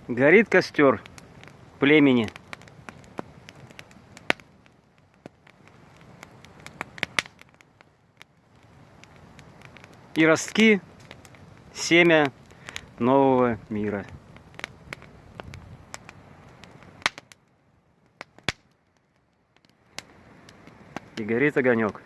Горит костер племени. И ростки, семя нового мира. И горит огонек.